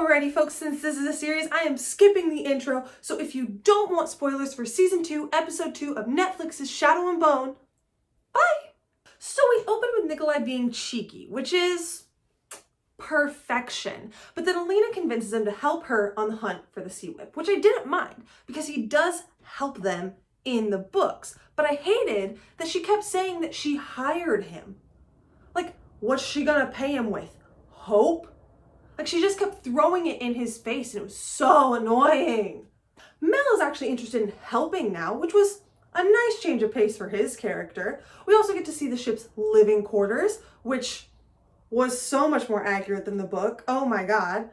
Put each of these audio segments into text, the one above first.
Alrighty folks, since this is a series, I am skipping the intro, so if you don't want spoilers for Season 2, Episode 2 of Netflix's Shadow and Bone, bye! So we open with Nikolai being cheeky, which is perfection. But then Alina convinces him to help her on the hunt for the Sea Whip, which I didn't mind, because he does help them in the books. But I hated that she kept saying that she hired him. Like, what's she gonna pay him with? Hope? Like, she just kept throwing it in his face, and it was so annoying. Mel is actually interested in helping now, which was a nice change of pace for his character. We also get to see the ship's living quarters, which was so much more accurate than the book. Oh my god.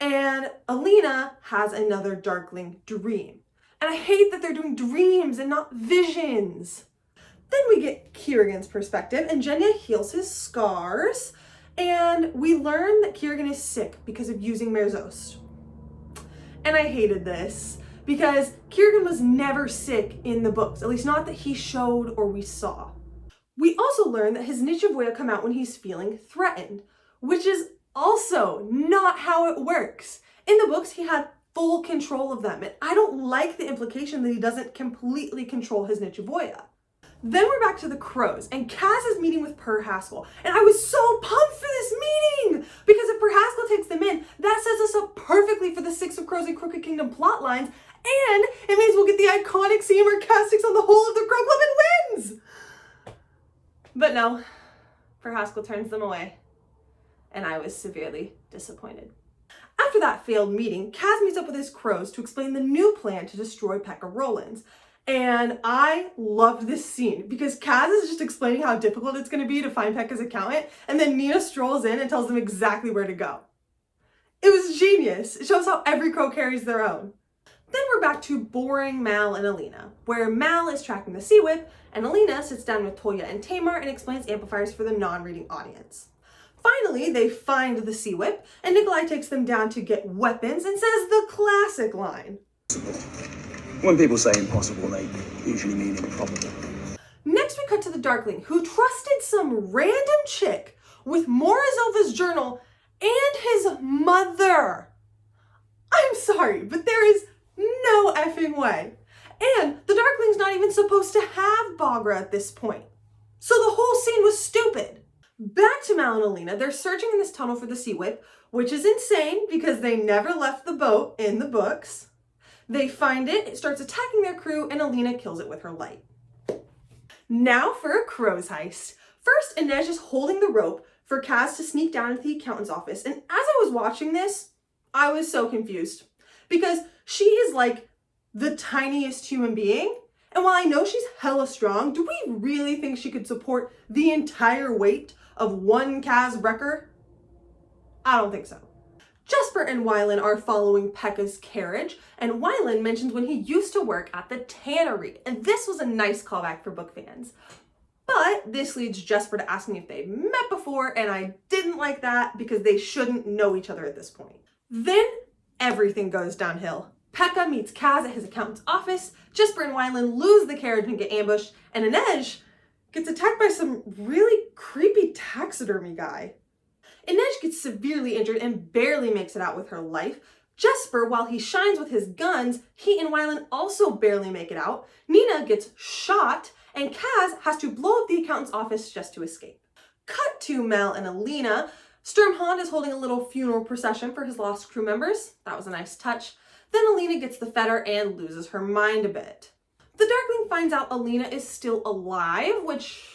And Alina has another Darkling dream. And I hate that they're doing dreams and not visions. Then we get Kirigan's perspective, and Genya heals his scars. And we learn that Kirigan is sick because of using Merzost. And I hated this because Kirigan was never sick in the books, at least not that he showed or we saw. We also learn that his Nichevoya come out when he's feeling threatened, which is also not how it works. In the books, he had full control of them, and I don't like the implication that he doesn't completely control his Nichevoya. Then we're back to the crows, and Kaz is meeting with Per Haskell, and I was so pumped for this meeting! Because if Per Haskell takes them in, that sets us up perfectly for the Six of Crows and Crooked Kingdom plot lines, and it means we'll get the iconic scene where Kaz takes on the whole of the Crow Club and wins! But no, Per Haskell turns them away, and I was severely disappointed. After that failed meeting, Kaz meets up with his crows to explain the new plan to destroy Pekka Rollins. And I loved this scene because Kaz is just explaining how difficult it's going to be to find Pekka's accountant, and then Nina strolls in and tells them exactly where to go. It was genius. It shows how every crow carries their own. Then we're back to boring Mal and Alina, where Mal is tracking the Sea Whip, and Alina sits down with Tolya and Tamar and explains amplifiers for the non-reading audience. Finally, they find the Sea Whip, and Nikolai takes them down to get weapons and says the classic line. When people say impossible, they usually mean improbable. Next, we cut to the Darkling, who trusted some random chick with Morizova's journal and his mother. I'm sorry, but there is no effing way. And the Darkling's not even supposed to have Baghra at this point. So the whole scene was stupid. Back to Mal and Alina, they're searching in this tunnel for the Sea Whip, which is insane because they never left the boat in the books. They find it, it starts attacking their crew, and Alina kills it with her light. Now for a crow's heist. First, Inej is holding the rope for Kaz to sneak down into the accountant's office, and as I was watching this, I was so confused. Because she is like the tiniest human being, and while I know she's hella strong, do we really think she could support the entire weight of one Kaz wrecker? I don't think so. Jesper and Wylan are following Pekka's carriage, and Wylan mentions when he used to work at the tannery, and this was a nice callback for book fans. But this leads Jesper to asking if they've met before, and I didn't like that because they shouldn't know each other at this point. Then everything goes downhill. Pekka meets Kaz at his accountant's office, Jesper and Wylan lose the carriage and get ambushed, and Inej gets attacked by some really creepy taxidermy guy. Inej gets severely injured and barely makes it out with her life. Jesper, while he shines with his guns, he and Wylan also barely make it out. Nina gets shot, and Kaz has to blow up the accountant's office just to escape. Cut to Mel and Alina. Sturmhond is holding a little funeral procession for his lost crew members. That was a nice touch. Then Alina gets the fetter and loses her mind a bit. The Darkling finds out Alina is still alive, which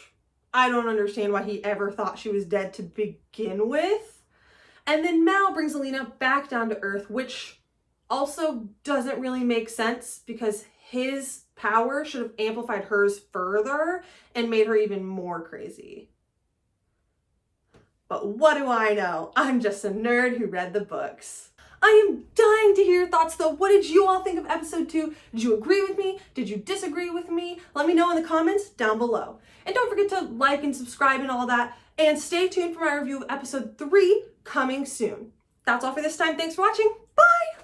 I don't understand why he ever thought she was dead to begin with. And then Mal brings Alina back down to Earth, which also doesn't really make sense because his power should have amplified hers further and made her even more crazy. But what do I know? I'm just a nerd who read the books. I am dying to hear your thoughts though. What did you all think of episode 2? Did you agree with me? Did you disagree with me? Let me know in the comments down below. And don't forget to like and subscribe and all that. And stay tuned for my review of episode 3 coming soon. That's all for this time. Thanks for watching. Bye!